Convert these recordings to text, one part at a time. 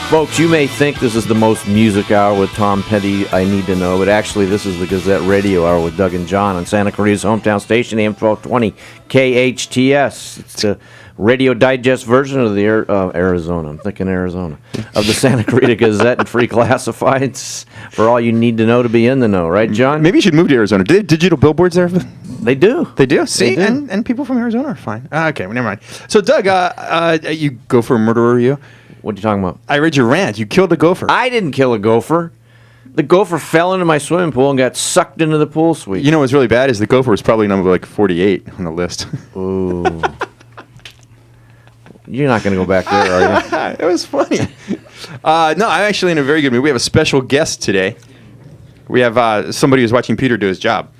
Folks, you may think this is the most music hour with Tom Petty I need to know, but actually this is the Gazette Radio Hour with Doug and John on Santa Clarita's hometown station, AM-1220 KHTS. It's a radio digest version of the Arizona. I'm thinking Arizona. Of the Santa Clarita Gazette and free classifieds for all you need to know to be in the know, right, John? Maybe you should move to Arizona. Do they have digital billboards there? They do. They do? See? They do. And people from Arizona are fine. Okay, well, never mind. So, Doug, you go for a murderer, are you? What are you talking about? I read your rant. You killed a gopher. I didn't kill a gopher. The gopher fell into my swimming pool and got sucked into the pool suite. You know what's really bad is the gopher was probably number like 48 on the list. Ooh. You're not going to go back there, are you? It was funny. No, I'm actually in a very good mood. We have a special guest today. We have somebody who's watching Peter do his job.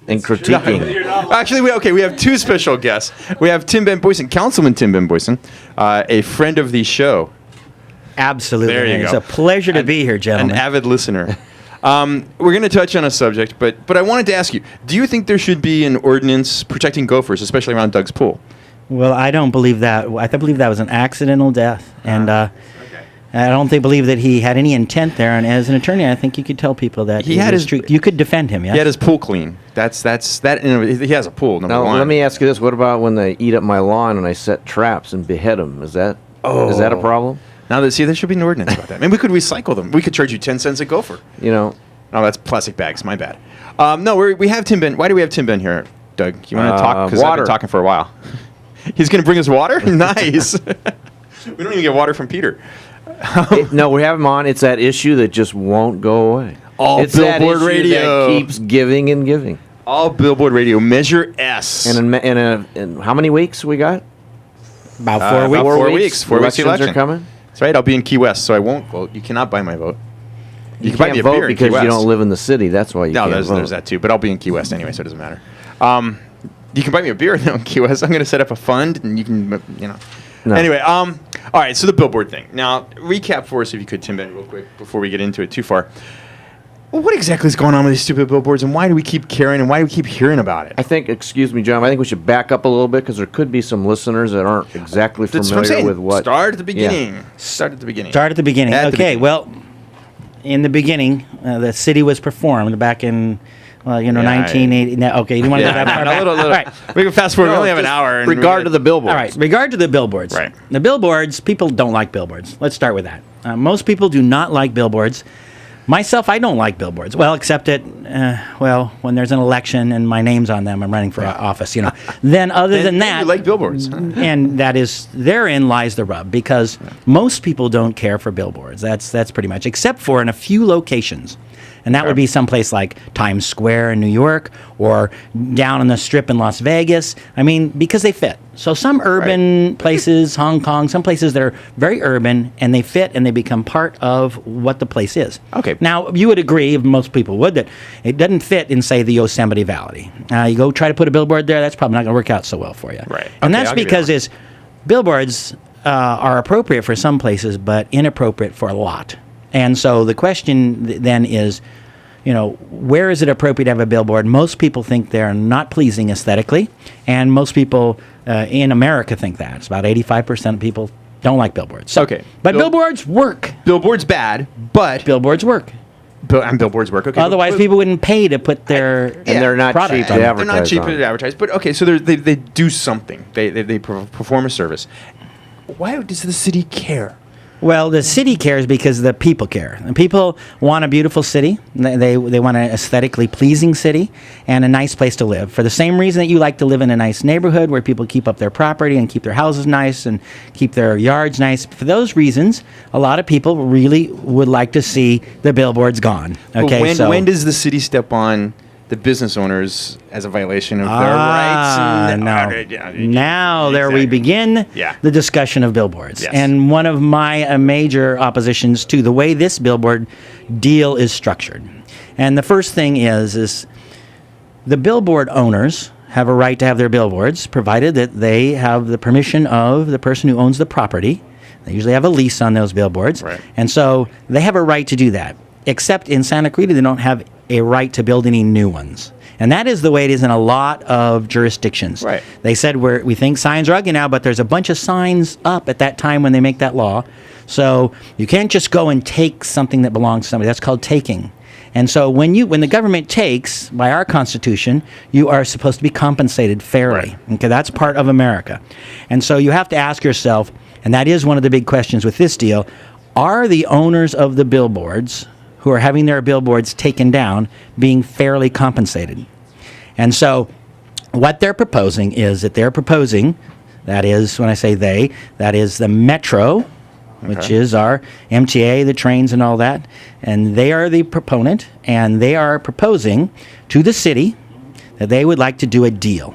And critiquing. Actually, we have two special guests. We have Tim Ben Boyson, Councilman Tim Ben Boyson, a friend of the show. Absolutely. There you It's go. a pleasure to be here, gentlemen. An avid listener. We're going to touch on a subject, but I wanted to ask you, do you think there should be an ordinance protecting gophers, especially around Doug's pool? Well, I don't believe that. I believe that was an accidental death, and I don't believe that he had any intent there. And as an attorney, I think you could tell people that you could defend him. Yeah, he had his pool clean. That's that. He has a pool. Number one. Let me ask you this: what about when they eat up my lawn and I set traps and behead them? Is that a problem? Now there should be an ordinance about that. Maybe we could recycle them. We could charge you 10 cents a gopher. You know. Oh, that's plastic bags. My bad. No, we have Tim Ben. Why do we have Tim Ben here, Doug? You want to talk? Because I've been talking for a while. He's going to bring us water? Nice. We don't even get water from Peter. No, we have him on. It's that issue that just won't go away. It's Billboard that radio that keeps giving and giving. All Billboard Radio. Measure S. And in how many weeks we got? About 4 weeks. About 4 weeks. 4 weeks Elections election. are coming. That's right. I'll be in Key West, so I won't vote. You cannot buy my vote. You can buy can't me a vote beer in Key because West. you don't live in the city. That's why you can't vote. There's that too. But I'll be in Key West anyway, so it doesn't matter. You can buy me a beer in Key West. I'm going to set up a fund, and you can, No. Anyway, all right, so the billboard thing. Now, recap for us, if you could, Tim Ben, real quick, before we get into it too far. Well, what exactly is going on with these stupid billboards, and why do we keep caring, and why do we keep hearing about it? Excuse me, John, I think we should back up a little bit because there could be some listeners that aren't exactly That's what I'm familiar saying. with what. Start at the beginning. Yeah. Start at the beginning. Start at the beginning. At the Okay, beginning. well, in the beginning, the city was performed back in, 1980. No, okay, you want to go that far back? A little. All right. We can fast forward. We only have an hour. and Regard to the billboards. All right, regard to the billboards. Right. The billboards, people don't like billboards. Let's start with that. Most people do not like billboards. Myself, I don't like billboards. Well, except when there's an election and my name's on them, I'm running for office, Then other than that... you like billboards. And therein lies the rub, because most people don't care for billboards. That's pretty much, except for in a few locations. And that would be someplace like Times Square in New York or down on the Strip in Las Vegas. I mean, because they fit. So some urban places, Hong Kong, some places that are very urban, and they fit and they become part of what the place is. Okay. Now, you would agree, most people would, that it doesn't fit in, say, the Yosemite Valley. You go try to put a billboard there, that's probably not going to work out so well for you. Right. And Okay, that's I'll give you because billboards are appropriate for some places, but inappropriate for a lot. And so the question then is, where is it appropriate to have a billboard? Most people think they're not pleasing aesthetically, and most people in America think that. It's about 85% of people don't like billboards. So, Okay. But billboards work. Billboards bad, but... Billboards work. and billboards work. Okay. Otherwise, people wouldn't pay to put their And they're not product cheap to on it. advertise. They're not cheap on. to advertise, but okay, so they do something. They perform a service. Why does the city care? Well, the city cares because the people care. And people want a beautiful city. They want an aesthetically pleasing city and a nice place to live. For the same reason that you like to live in a nice neighborhood where people keep up their property and keep their houses nice and keep their yards nice. For those reasons, a lot of people really would like to see the billboards gone. Okay, But when does the city step on the business owners as a violation of their rights? Now there we begin the discussion of billboards. Yes. And one of my major oppositions to the way this billboard deal is structured. And the first thing is the billboard owners have a right to have their billboards, provided that they have the permission of the person who owns the property. They usually have a lease on those billboards. Right. And so they have a right to do that. Except in Santa Clarita, they don't have a right to build any new ones. And that is the way it is in a lot of jurisdictions. Right. They said we think signs are ugly now, but there's a bunch of signs up at that time when they make that law. So you can't just go and take something that belongs to somebody. That's called taking. And so when the government takes, by our Constitution, you are supposed to be compensated fairly. Right. Okay, that's part of America. And so you have to ask yourself, and that is one of the big questions with this deal, are the owners of the billboards who are having their billboards taken down being fairly compensated? And so what they're proposing is that that is, when I say they, that is the Metro, which is our MTA, the trains and all that, and they are the proponent, and they are proposing to the city that they would like to do a deal.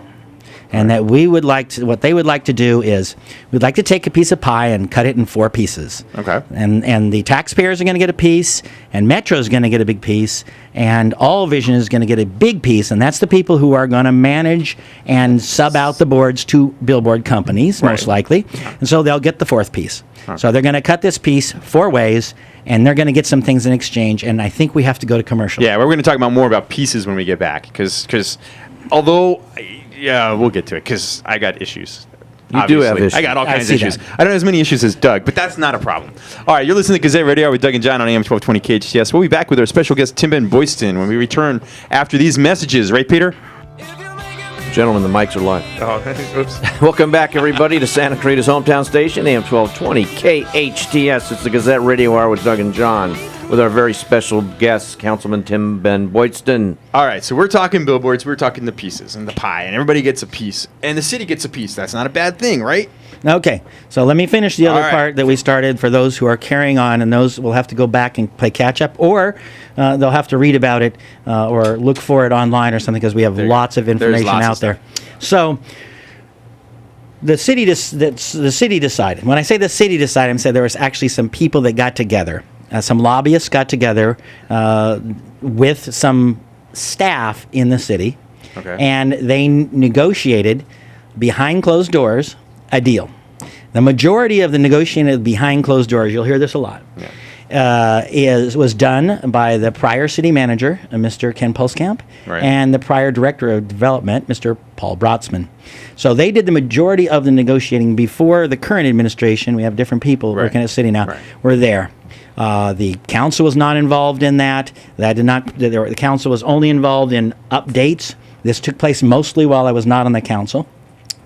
And that what they would like to do is, we'd like to take a piece of pie and cut it in 4 pieces. Okay. And the taxpayers are going to get a piece, and Metro is going to get a big piece, and All Vision is going to get a big piece, and that's the people who are going to manage and sub out the boards to billboard companies, most likely. And so they'll get the 4th piece. So they're going to cut this piece 4 ways, and they're going to get some things in exchange, and I think we have to go to commercial. Yeah, we're going to talk more about pieces when we get back, because although... Yeah, we'll get to it, because I got issues. You do have issues. I got all kinds of issues. That. I don't have as many issues as Doug, but that's not a problem. All right, you're listening to Gazette Radio Hour with Doug and John on AM-1220 KHTS. We'll be back with our special guest, Tim Ben Boyston, when we return after these messages. Right, Peter? Gentlemen, the mics are live. Oh, oops. Welcome back, everybody, to Santa Clarita's hometown station, AM-1220 KHTS. It's the Gazette Radio Hour with Doug and John, with our very special guest, Councilman Tim Ben Boyston. All right, so we're talking billboards, we're talking the pieces and the pie, and everybody gets a piece, and the city gets a piece. That's not a bad thing, right? Okay, so let me finish the other part that we started for those who are carrying on, and those will have to go back and play catch-up, or they'll have to read about it or look for it online or something, because we have lots of information out there. So the city decided. When I say the city decided, I'm saying there was actually some people that got together. Some lobbyists got together with some staff in the city, and they negotiated behind closed doors a deal. The majority of the negotiating behind closed doors, you'll hear this a lot, was done by the prior city manager, Mr. Ken Pulskamp, and the prior director of development, Mr. Paul Brotzman. So they did the majority of the negotiating before the current administration. We have different people working at the city now. Were there. The council was not involved in that. The council was only involved in updates. This took place mostly while I was not on the council.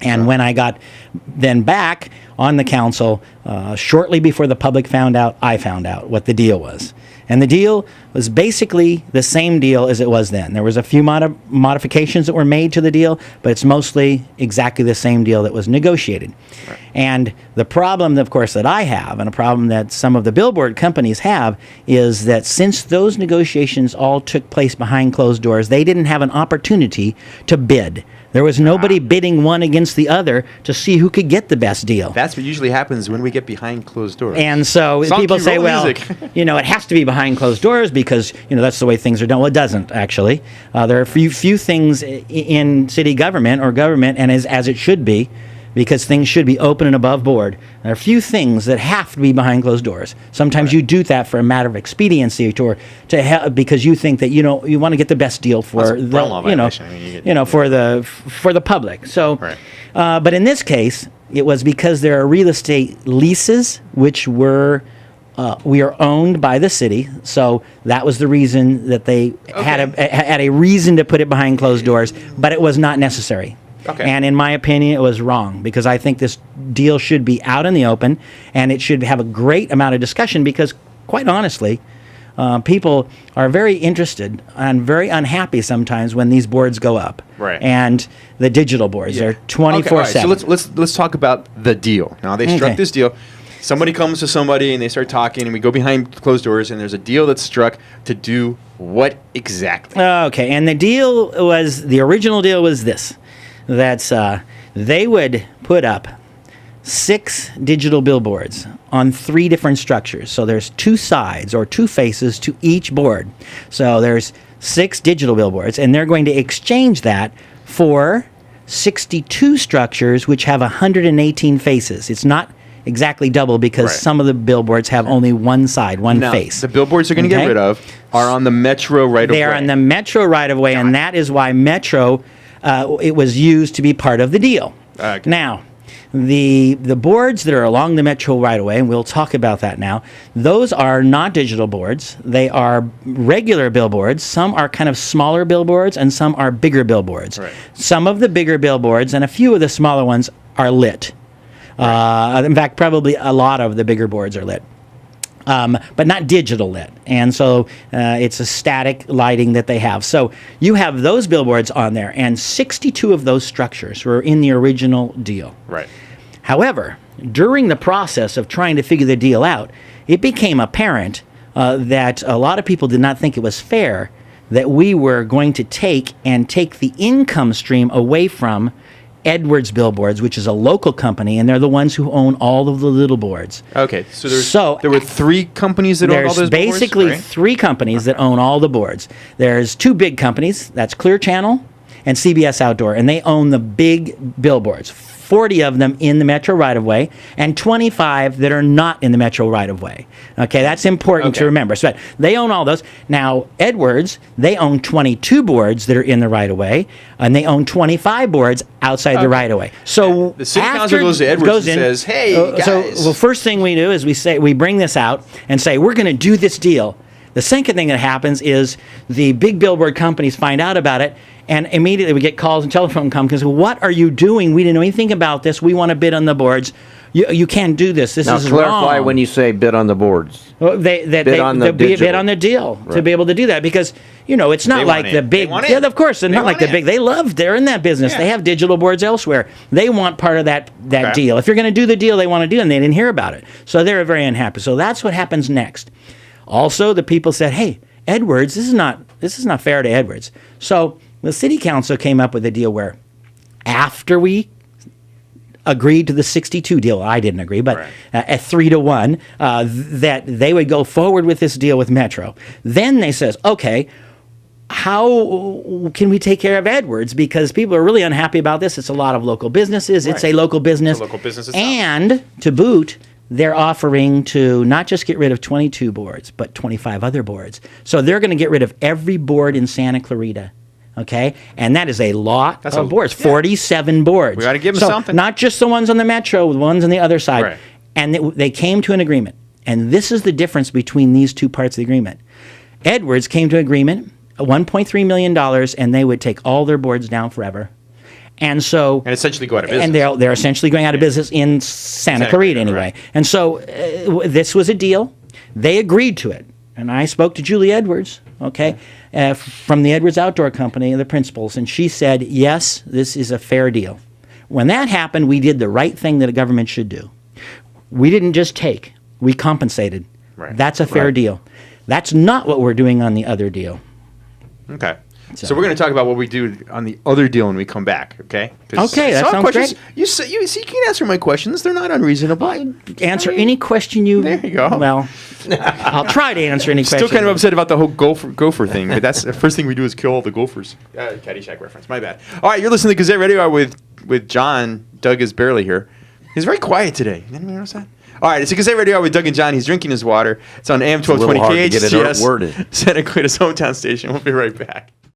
And when I got then back on the council, shortly before the public found out, I found out what the deal was. And the deal was basically the same deal as it was then. There was a few modifications that were made to the deal, but it's mostly exactly the same deal that was negotiated. And the problem, of course, that I have, and a problem that some of the billboard companies have, is that since those negotiations all took place behind closed doors, they didn't have an opportunity to bid. There was nobody bidding one against the other to see who could get the best deal. That's what usually happens when we get behind closed doors. And so people say, well, it has to be behind closed doors because, that's the way things are done. Well, it doesn't, actually. There are few things in city government or government, and as it should be, because things should be open and above board. There are few things that have to be behind closed doors. Sometimes you do that for a matter of expediency to help, because you think that you want to get the best deal for for the public. So, but in this case, it was because there are real estate leases which we are owned by the city, so that was the reason that they had a reason to put it behind closed doors, but it was not necessary. And in my opinion, it was wrong, because I think this deal should be out in the open, and it should have a great amount of discussion, because, quite honestly, people are very interested and very unhappy sometimes when these boards go up. And the digital boards, they're 24/7. So let's talk about the deal. Now, they struck this deal. Somebody comes to somebody, and they start talking, and we go behind closed doors, and there's a deal that's struck to do what exactly? Okay, and the original deal was this. That they would put up 6 digital billboards on 3 different structures. So there's 2 sides or 2 faces to each board. So there's 6 digital billboards, and they're going to exchange that for 62 structures which have 118 faces. It's not exactly double, because some of the billboards have only one side, one face. The billboards they're going to get rid of are on the Metro right-of-way. They are on the Metro right-of-way, and that is why Metro... it was used to be part of the deal. Now, The boards that are along the metro right away, and we'll talk about that now, those are not digital boards. They are regular billboards. Some are kind of smaller billboards, and some are bigger billboards. Right. Some of the bigger billboards and a few of the smaller ones are lit. In fact, probably a lot of the bigger boards are lit. But not digital lit. And so it's a static lighting that they have. So you have those billboards on there, and 62 of those structures were in the original deal. Right. However, during the process of trying to figure the deal out, it became apparent that a lot of people did not think it was fair that we were going to take the income stream away from Edwards Billboards, which is a local company, and they're the ones who own all of the little boards. Okay, so there were 3 companies that own all those There's basically boards, right? 3 companies that own all the boards. There's 2 big companies, that's Clear Channel and CBS Outdoor, and they own the big billboards. 40 of them in the metro right-of-way, and 25 that are not in the metro right-of-way. Okay, that's important to remember. So they own all those. Now, Edwards, they own 22 boards that are in the right-of-way, and they own 25 boards outside the right-of-way. So the city council goes to Edwards and says, "Hey, guys." So, first thing we do is we bring this out and say, we're going to do this deal. The second thing that happens is the big billboard companies find out about it, and immediately we get calls and telephone calls because, what are you doing? We didn't know anything about this. We want to bid on the boards. You can't do this. This is wrong. Now, clarify when you say bid on the boards. Well, they bid on the deal to be able to do that, because it's not like the big. Yeah, of course, they're not like the big. They're in that business. Yeah. They have digital boards elsewhere. They want part of that deal. If you're going to do the deal they want to do, and they didn't hear about it, so they're very unhappy. So that's what happens next. Also, the people said, "Hey, Edwards, this is not fair to Edwards." So the city council came up with a deal where, after we agreed to the 62 deal, I didn't agree, but at 3-1, that they would go forward with this deal with Metro. Then they says, okay, how can we take care of Edwards? Because people are really unhappy about this. It's a lot of local businesses. It's a local business. It's a local business itself. And to boot, they're offering to not just get rid of 22 boards, but 25 other boards. So they're going to get rid of every board in Santa Clarita. Okay, and that is a lot of boards, 47 boards. We got to give them something. Not just the ones on the metro, the ones on the other side. Right. And they came to an agreement. And this is the difference between these two parts of the agreement. Edwards came to an agreement, $1.3 million, and they would take all their boards down forever. And essentially go out of business. And they're essentially going out of business in Santa Clarita anyway. Right. And so this was a deal. They agreed to it. And I spoke to Julie Edwards, from the Edwards Outdoor Company, the principals, and she said, yes, this is a fair deal. When that happened, we did the right thing that a government should do. We didn't just take, we compensated. Right. That's a fair deal. That's not what we're doing on the other deal. Okay. So we're going to talk about what we do on the other deal when we come back, okay? Okay, that sounds great. You can answer my questions. They're not unreasonable. Answer any question you... There you go. Well, I'll try to answer any question. Still kind of upset about the whole gopher thing, but that's the first thing we do is kill all the gophers. Caddyshack reference. My bad. All right, you're listening to Gazette Radio Hour with John. Doug is barely here. He's very quiet today. Did anyone notice that? All right, it's a Gazette Radio Hour with Doug and John. He's drinking his water. It's on AM-1220 KHTS, Santa Clarita's hometown station. We'll be right back.